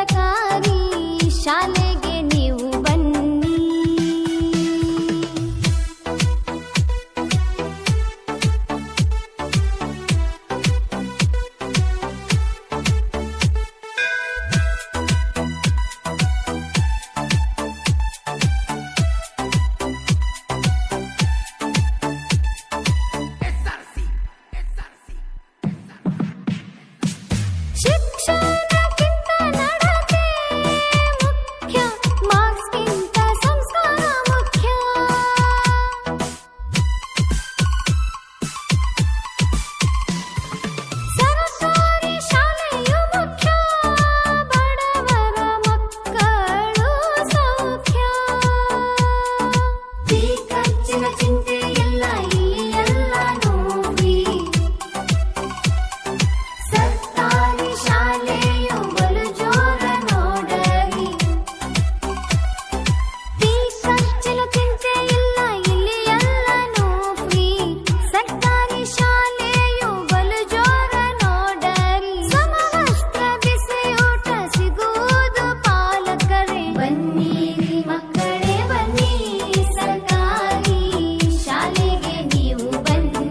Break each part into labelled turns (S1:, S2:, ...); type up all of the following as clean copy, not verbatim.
S1: ಸರ್ಕಾರಿ ಶಾಲೆಗೆ ನೀವು ಬನ್ನಿ. ಶಿಕ್ಷಣಕ್ಕಿಂತ ನಡತೆ ಮುಖ್ಯ, ಮಾರ್ಕ್ಸ್ಗಿಂತ ಸಂಸ್ಕಾರ ಮುಖ್ಯ. ಸರ್ಕಾರಿ ಶಾಲೆಯು ಮುಖ್ಯ, ಬಡವರ ಮಕ್ಕಳು ಸೌಖ್ಯ. ಈ ಖರ್ಚಿನ ಚಿಂತೆ ಇಲ್ಲ, ಇಲ್ಲಿ ಎಲ್ಲನೂ ಫ್ರೀ. ಸರ್ಕಾರಿ ಶಾಲೆಯು ಬಲು ಜೋರ ನೋಡರಿ. ಈ ಖರ್ಚಿನ ಚಿಂತೆ ಇಲ್ಲ, ಇಲ್ಲಿ ಎಲ್ಲನೂ ಫ್ರೀ. ಸರ್ಕಾರಿ ಶಾಲೆಯು ಬಲು ಜೋರ ನೋಡರಿ. ಸಮವಸ್ತ್ರ ಬಿಸಿಯೂಟ ಸಿಗುವುದು ಪಾಲಕರೇ. ಬನ್ನಿರಿ ಮಕ್ಕಳೇ ಬನ್ನಿ, ಸರ್ಕಾರಿ ಶಾಲೆಗೆ ನೀವು ಬನ್ನಿ.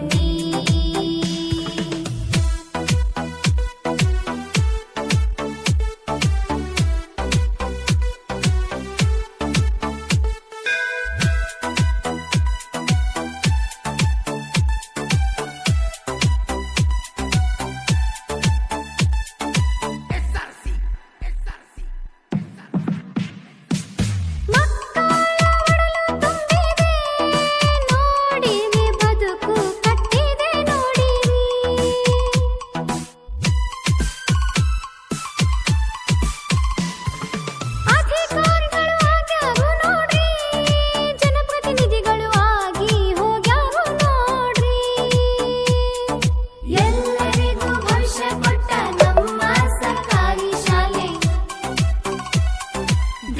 S1: ಮಕ್ಕಳ ಒಡಲು ತುಂಬಿದೆ ನೋಡಿರಿ, ಬದುಕು ಕಟ್ಟಿದೆ ನೋಡಿರಿ. ಅಧಿಕಾರಿಗಳು ಆಗ್ಯಾರು ನೋಡ್ರಿ, ಜನಪ್ರತಿನಿಧಿಗಳು ಆಗಿ ಹೋಗ್ಯಾರು ನೋಡ್ರಿ. ಎಲ್ಲರಿಗೂ ಭವಿಷ್ಯ ಕೊಟ್ಟ ನಮ್ಮ ಸರ್ಕಾರಿ ಶಾಲೆ,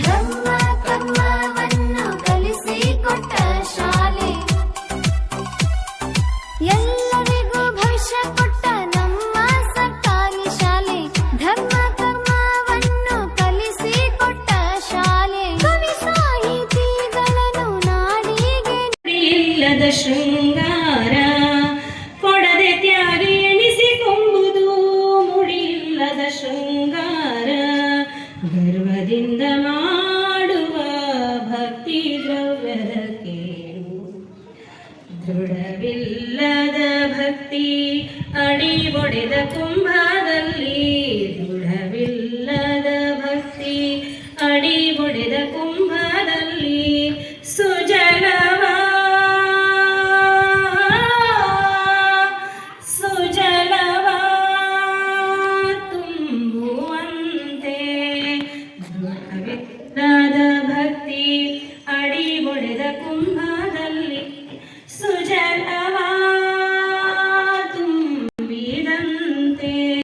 S1: ಧರ್ಮ ಕರ್ಮವನ್ನು ಕಲಿಸಿಕೊಟ್ಟ ಶಾಲೆ. ಎಲ್ಲರಿಗೂ ಭವಿಷ್ಯ ಕೊಟ್ಟ ನಮ್ಮ ಸರ್ಕಾರಿ ಶಾಲೆ, ಧರ್ಮ ಕರ್ಮವನ್ನು ಕಲಿಸಿಕೊಟ್ಟ ಶಾಲೆ. ಕವಿ ಸಾಹಿತಿಗಳನ್ನು ನಾಡಿಗೆ
S2: ಇಲ್ಲದ ಶೃಂಗಾರ ಕೊಡದೆ ತ್ಯಾಗಿ ಎನಿಸಿಕೊಂಬುದು ಮುಡಿಯಿಲ್ಲದ ಶೃಂಗಾರ. ಗರ್ವದಿಂದ ಮಾಡುವ ಭಕ್ತಿ ದ್ರವ್ಯದ ಕೇಳು, ದೃಢವಿಲ್ಲದ ಭಕ್ತಿ ಅಡಿ ಒಡೆದ ಕುಂಭದಲ್ಲಿ. ದೃಢವಿಲ್ಲದ ಭಕ್ತಿ ಅಡಿ ಒಡೆದ ಕುಂಭದಲ್ಲಿ. ಸುಜಲವಾ ಸುಜಲವಾ ತುಂಬುವಂತೆ ದೃಢವಿಲ್ಲದ